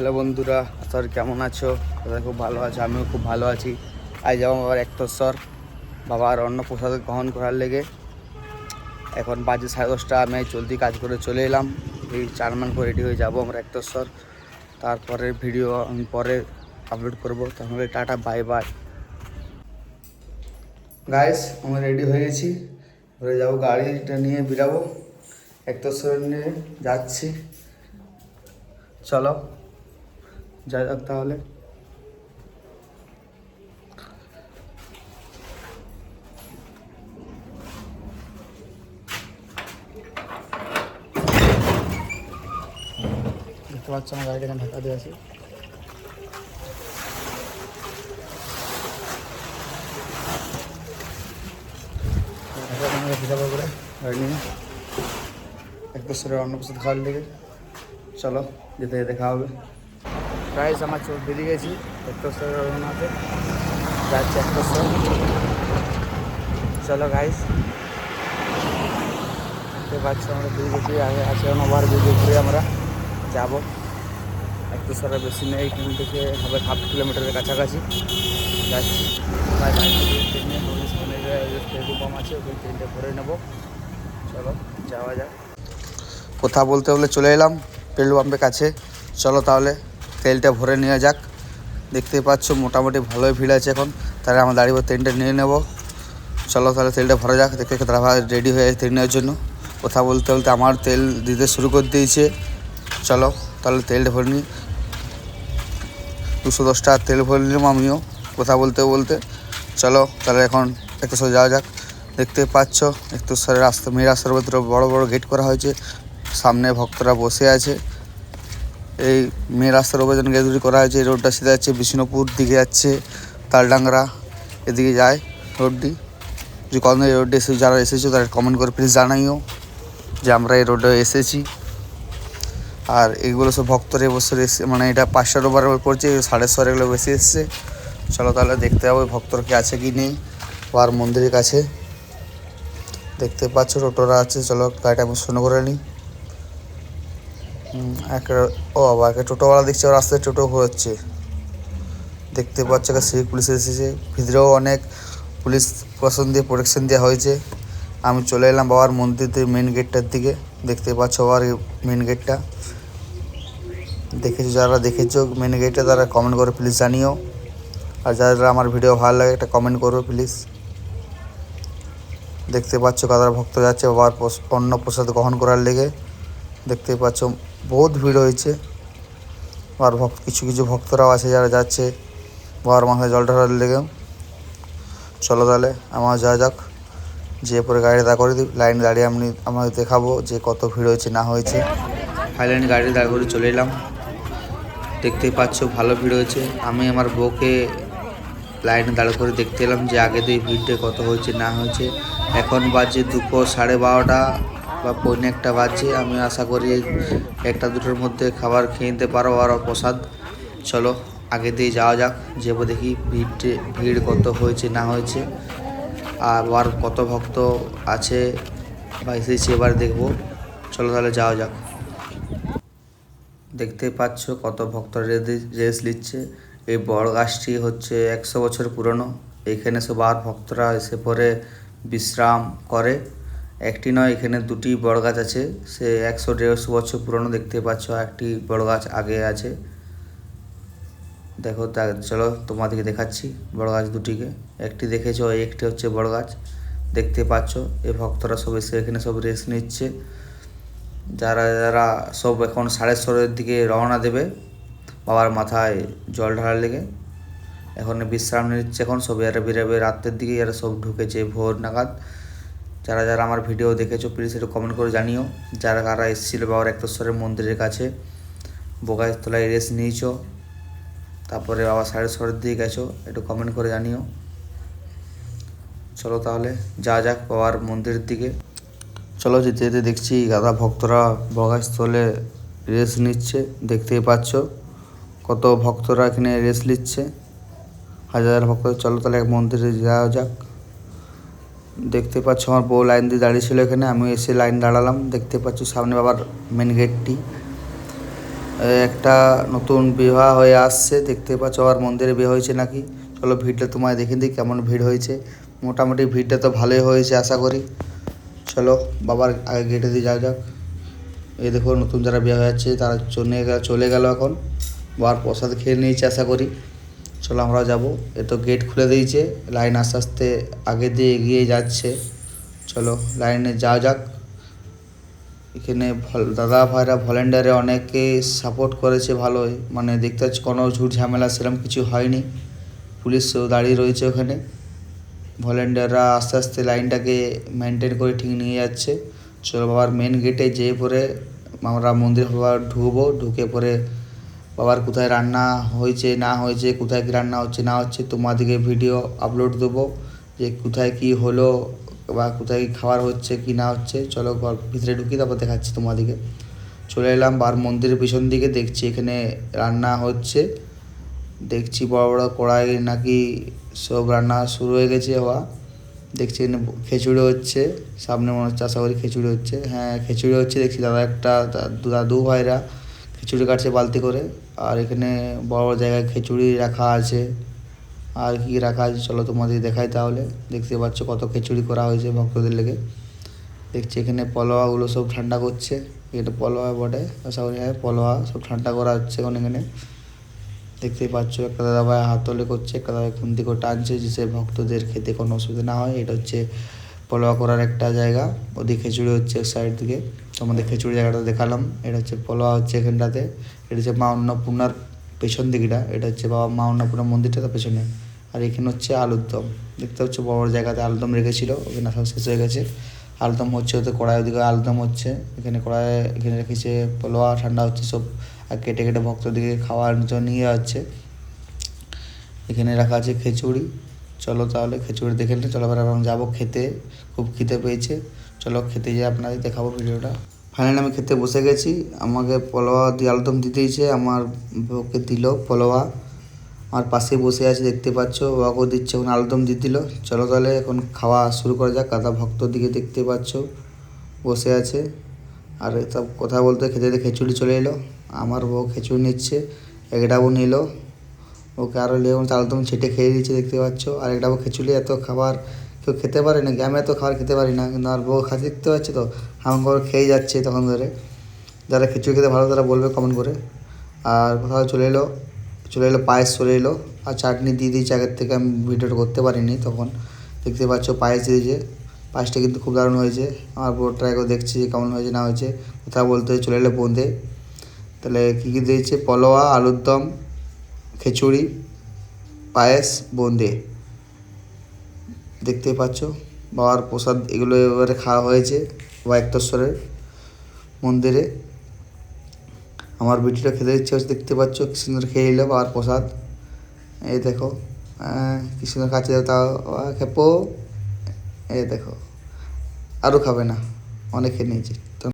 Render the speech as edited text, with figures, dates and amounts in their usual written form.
Hello বন্ধুরা, sir কেমন আছো? সবাই খুব ভালো আছে, আমিও খুব ভালো আছি। আজ যাবো বাবার একতস্বর, বাবার অন্নপ্রসাদ গ্রহণ করার লেগে। এখন বাজে 10:30। আমি জলদি কাজ করে চলে এলাম। এই চারমান করে রেডি হয়ে যাবো আমরা একতস্বর। তারপরে ভিডিও আমি পরে আপলোড করবো। তাহলে টাটা, বাই বাই। গাইস, আমি রেডি হয়ে গেছি। ঘুরে যাবো, গাড়িটা নিয়ে বেরাবো, একতস্বর নিয়ে যাচ্ছি। চলো যাই যাক তাহলে। দেখতে পাচ্ছ আমার গাড়িটা এখানে ঢাকা দিয়ে আছে। ভিড়াবো করে গাড়ি নিয়ে একতস্বরের অন্নপ্রসাদ খাওয়ার লেগে। চলো যেতে দেখা হবে। প্রাইস আমার চোখ বেরিয়ে গেছি একতস্বরের রঘুনাথে, যাচ্ছে একতস্বর। চলো গাইস, দেখতে পাচ্ছি আমরা বেরিয়ে গেছি। আগে আছে ওভার ব্রিজে ঘুরে আমরা যাবো একতস্বরের। বেশি নেই, এখান থেকে হবে 1/2 কিলোমিটারের কাছাকাছি যাচ্ছি। প্রায় ট্রেনে ট্রেন কম আছে, ওই ট্রেনটা ভরে নেবো। চলো যাওয়া যাক। কথা বলতে বলে চলে এলাম পেট্রোল পাম্পের কাছে। চলো তাহলে তেলটা ভরে নেওয়া যাক। দেখতে পাচ্ছ মোটামুটি ভালোই ভিড় আছে এখন। তাহলে আমরা দাঁড়িয়ে তেলটা নিয়ে নেবো। চলো তাহলে তেলটা ভরা যাক। দেখতে দাদা রেডি হয়ে তেল নেওয়ার জন্য। কথা বলতে বলতে আমার তেল দিতে শুরু করে দিয়েছে। চলো তাহলে তেলটা ভরে নিই। 210 টাকা তেল ভরে নিলাম আমিও কথা বলতে বলতে। চলো তাহলে এখন একতস্বর যাওয়া যাক। দেখতে পাচ্ছ একতস্বরের রাস্তা, মেন রাস্তার ভিতরে বড় বড় গেট করা হয়েছে। সামনে ভক্তরা বসে আছে। এই মেন রাস্তার উপরে যেন গেট তৈরি করা হয়েছে। এই রোডটা সিধা যাচ্ছে বিষ্ণুপুর দিকে, যাচ্ছে তালডাংরা এদিকে যায় রোডটি। যে কখন এই রোডে এসে যারা এসেছো তারা কমেন্ট করে প্লিজ জানাইও যে আমরা এই রোডে এসেছি। আর এইগুলো সব ভক্তরা এবছর এসে, মানে এটা 500 ওভার পড়ছে, 650 এগুলো বেশি এসছে। চলো তাহলে দেখতে হবে ভক্তর কি আছে কি নেই বাবার মন্দিরের কাছে। দেখতে পাচ্ছ টোটোরা আছে। চলো গাড়িটা আমি শূন্য করে নিই। একটা বাবা, একটা টোটোওয়ালা দেখছি ওর রাস্তায় টোটো ঘোরাচ্ছে। দেখতে পাচ্ছ একটা সিভিক পুলিশ এসেছে। ভিতরেও অনেক পুলিশ প্রশাসন দিয়ে প্রোটেকশন দেওয়া হয়েছে। আমি চলে এলাম বাবার মন্দিরের মেন গেটটার দিকে। দেখতে পাচ্ছ বাবার মেন গেটটা। দেখেছো, যারা দেখেছো মেন গেটটা তারা কমেন্ট করে প্লিজ জানিও। আর যারা আমার ভিডিও ভালো লাগে একটা কমেন্ট করো প্লিজ। দেখতে পাচ্ছ কাদার ভক্ত যাচ্ছে বাবার অন্নপ্রসাদ গ্রহণ করার লেগে। দেখতে পাচ্ছ বহুত ভিড় হয়েছে। বাবার কিছু কিছু ভক্তরাও আছে যারা যাচ্ছে বাবার মাথায় জল ঢালার লেগে। চলো তাহলে আমার যাওয়া যাক। যে পরে গাড়ি দাঁড় করে দিই, লাইন দাঁড়িয়ে আমাদের দেখাবো যে কত ভিড় হয়েছে না হয়েছে। হাইল্যান্ড গাড়ি দাঁড় করে চলে এলাম। দেখতেই পাচ্ছ ভালো ভিড় হয়েছে। আমি আমার বউকে লাইনে দাঁড় করে দেখতে এলাম যে আগে দিয়ে ভিড়টা কত হয়েছে না হয়েছে। এখন বাজে দুপুর 12:30 বা 1:45 বাজছে। আমি আশা করি 1-2টার মধ্যে খাবার খেয়ে নিতে পারো আর প্রসাদ। চলো আগে দিয়ে যাওয়া যাক, যাবো দেখি ভিড় কত হয়েছে না হয়েছে আর কত ভক্ত আছে বা এসেছে এবার দেখবো। চলো তাহলে যাওয়া যাক। দেখতে পাচ্ছ কত ভক্ত রেস নিচ্ছে। এই বড় গাছটি হচ্ছে 100 বছর পুরনো। এখানে সবার ভক্তরা এসে পরে বিশ্রাম করে। একটি নয়, এখানে 2টি বড় গাছ আছে। সে 100-150 বছর পুরনো। দেখতে পাচ্ছ একটি বড় গাছ আগে আছে। দেখো চলো তোমাদেরকে দেখাচ্ছি বড় গাছ দুটিকে। একটি দেখেছো, একটি হচ্ছে বড় গাছ। দেখতে পাচ্ছ এই ভক্তরা সব এসে এখানে সব রেস্ট নিচ্ছে। যারা যারা সব এখন 6:30 দিকে রওনা দেবে বাবার মাথায় জল ঢালার লেগে। এখন বিশ্রাম নিচ্ছে। এখন সব এরা বেরোবে রাতের দিকে। এরা সব ঢুকেছে ভোর নাগাদ। যারা যারা আমার ভিডিও দেখেছো প্লিজ একটু কমেন্ট করে জানিও। যারা কারা এসেছিলো বাবার একতস্বরের মন্দিরের কাছে, বোগাই তলায় রেস্ট নিয়েছো, তারপরে বাবা 6:30 দিকে গেছো, একটু কমেন্ট করে জানিও। চলো তাহলে যাক বাবার মন্দিরের দিকে। চলো যেতে যেতে দেখছি গাদা ভক্তরা বগাস্থলে রেস্ট নিচ্ছে। দেখতেই পাচ্ছ কত ভক্তরা এখানে রেস্ট নিচ্ছে, হাজার ভক্ত। চলো তাহলে মন্দিরে যাওয়া যাক। দেখতে পাচ্ছ আমার বউ লাইন দিয়ে দাঁড়িয়ে ছিল এখানে, আমি এসে লাইন দাঁড়ালাম। দেখতে পাচ্ছ সামনে বাবার মেন গেটটি। একটা নতুন বিবাহ হয়ে আসছে, দেখতে পাচ্ছ। আর মন্দিরে বিয়ে হয়েছে নাকি। চলো ভিড়টা তোমায় দেখে দিই কেমন ভিড় হয়েছে। মোটামুটি ভিড়টা তো ভালোই হয়েছে আশা করি। চলো বাবার আগে গেটে দিয়ে যাওয়া যাক। এই দেখো নতুন যারা বিয়ে হয়ে যাচ্ছে তারা চলে গেল এখন। বাবার প্রসাদ খেয়ে নিয়েছে আশা করি। চলো আমরাও যাবো। এ তো গেট খুলে দিয়েছে, লাইন আস্তে আস্তে আগে দিয়ে এগিয়ে যাচ্ছে। চলো লাইনে যাওয়া যাক। এখানে দাদা ভাইরা ভলেন্টিয়ারে অনেকে সাপোর্ট করেছে ভালোই, মানে দেখতে পাচ্ছি কোনো ঝুট ঝামেলা সেরকম কিছু হয়নি। পুলিশও দাঁড়িয়ে রয়েছে ওখানে। ভলেন্টিয়াররা আস্তে আস্তে লাইনটাকে মেনটেন করে ঠিক নিয়ে যাচ্ছে। চলো বাবার মেন গেটে যেয়ে পরে আমরা মন্দির বাবার ঢুকবো। ঢুকে পরে বাবার কোথায় রান্না হয়েছে না হয়েছে, কোথায় কী রান্না হচ্ছে না হচ্ছে তোমাদেরকে ভিডিও আপলোড দেবো, যে কোথায় কী হলো বা কোথায় খাবার হচ্ছে কি না হচ্ছে। চলো ভিতরে ঢুকি, তারপর দেখাচ্ছি তোমাদেরকে। চলে এলাম বার মন্দিরের পিছন দিকে, দেখছি এখানে রান্না হচ্ছে। দেখছি বড় বড় কড়াই নাকি সব রান্না শুরু হয়ে গেছে হওয়া। দেখছি এখানে খিচুড়ি হচ্ছে, সামনে মনে হচ্ছে আশা করি খিচুড়ি হচ্ছে। হ্যাঁ খিচুড়ি হচ্ছে। দেখছি দাদু ভাইরা খিচুড়ি কাটছে বালতি করে। আর এখানে বড় বড় জায়গায় খিচুড়ি রাখা আছে। আর কি রাখা আছে চলো তোমাদের দেখাই তাহলে। দেখতে পাচ্ছ কত খিচুড়ি করা হয়েছে ভক্তদের লেগে। দেখছি এখানে পলোয়াগুলো সব ঠান্ডা করছে। এটা পলোয়া বটে আশা করি, হ্যাঁ পলোয়া সব ঠান্ডা করা হচ্ছে এখন এখানে। দেখতেই পাচ্ছ একটা দাদা ভাই হাত তলে করছে, একটা দাদা খুন্তি করে টানছে, যে সে ভক্তদের খেতে কোনো অসুবিধা না হয়। এটা হচ্ছে পলোয়া করার একটা জায়গা। ওদিকে খিচুড়ি হচ্ছে সাইড দিকে, তোমাদের খিচুড়ি জায়গাটা দেখালাম। এটা হচ্ছে পলোয়া হচ্ছে এখানটাতে। এটা হচ্ছে মা অন্নপূর্ণার পেছন দিকটা। এটা হচ্ছে বাবা মা অন্নপূর্ণার মন্দিরটা তার পেছনে। আর এখানে হচ্ছে আলুর দম। দেখতে হচ্ছে বড় বড় জায়গাতে আলুরদম রেখেছিল, ওখানে সব শেষ হয়ে গেছে। আলুরদম হচ্ছে ওতে কড়াই, ওদিকে আলুরদম হচ্ছে। এখানে কড়াই এখানে রেখেছে পলোয়া ঠান্ডা হচ্ছে সব। আর কেটে কেটে ভক্তদিকে খাওয়ার জন্য নিয়ে যাচ্ছে। এখানে রাখা আছে খিচুড়ি। চলো তাহলে খিচুড়ি দেখে নিতে চলো, এবার আমরা যাবো খেতে। খুব খিদে পেয়েছে, চলো খেতে যেয়ে আপনাদের দেখাবো ভিডিওটা। ফাইনালি আমি খেতে বসে গেছি। আমাকে পলোয়া দিয়ে আলুরদম দিতেইছে, আমার ওকে দিল পলোয়া। আমার পাশে বসে আছে দেখতে পাচ্ছ, ওকেও দিচ্ছে, এখন আলুরদম দিয়ে দিল। চলো তাহলে এখন খাওয়া শুরু করা যাক। কাদা ভক্তর দিকে দেখতে পাচ্ছ বসে আছে। আর সব কথা বলতে খেতে খেতে খিচুড়ি চলে এলো। আমার বউ খিচুড়ি নিচ্ছে, এক ডাবু নিল। ওকে আরও লেবু আলুরদম ছেটে খেয়ে দিচ্ছে দেখতে পাচ্ছ। আর এক ডাবু খিচুড়ি এত খাবার কেউ খেতে পারে নাকি, আমি এত খাবার খেতে পারি না, কিন্তু আর বউ খাতে দেখতে পাচ্ছি তো আমার ঘর খেয়ে যাচ্ছে তখন ধরে। যারা খিচুড়ি খেতে ভালো তারা বলবে কমেন্ট করে। আর কোথাও চলে এলো পায়েস চলে এলো। আর চাটনি দিয়ে দিয়েছে আগের থেকে, আমি ভিডিওটা করতে পারিনি তখন। দেখতে পাচ্ছ পায়েস দিয়েছে। পায়েসটা কিন্তু খুব দারুণ হয়েছে। আমার পুরো ট্রাই করে দেখছি যে কেমন হয়েছে না হয়েছে। কথা বলতে চলে এলো বোঁদে। তাহলে কী কী দিয়েছে, পলোয়া, আলুর দম, খিচুড়ি, পায়েস, বোঁদে। দেখতেই পাচ্ছ বাবার প্রসাদ এগুলো এবারে খাওয়া হয়েছে বাবা একতেশ্বরের মন্দিরে। আমার ভিডিওটা খেতে ইচ্ছে হচ্ছে, দেখতে পাচ্ছ কি সুন্দর খেয়ে নিল বাবার প্রসাদ। এই দেখো কি সুন্দর খাচ্ছে, তাও খেপো। এই দেখো আরও খাবে না, অনেক খেয়ে নিয়েছে।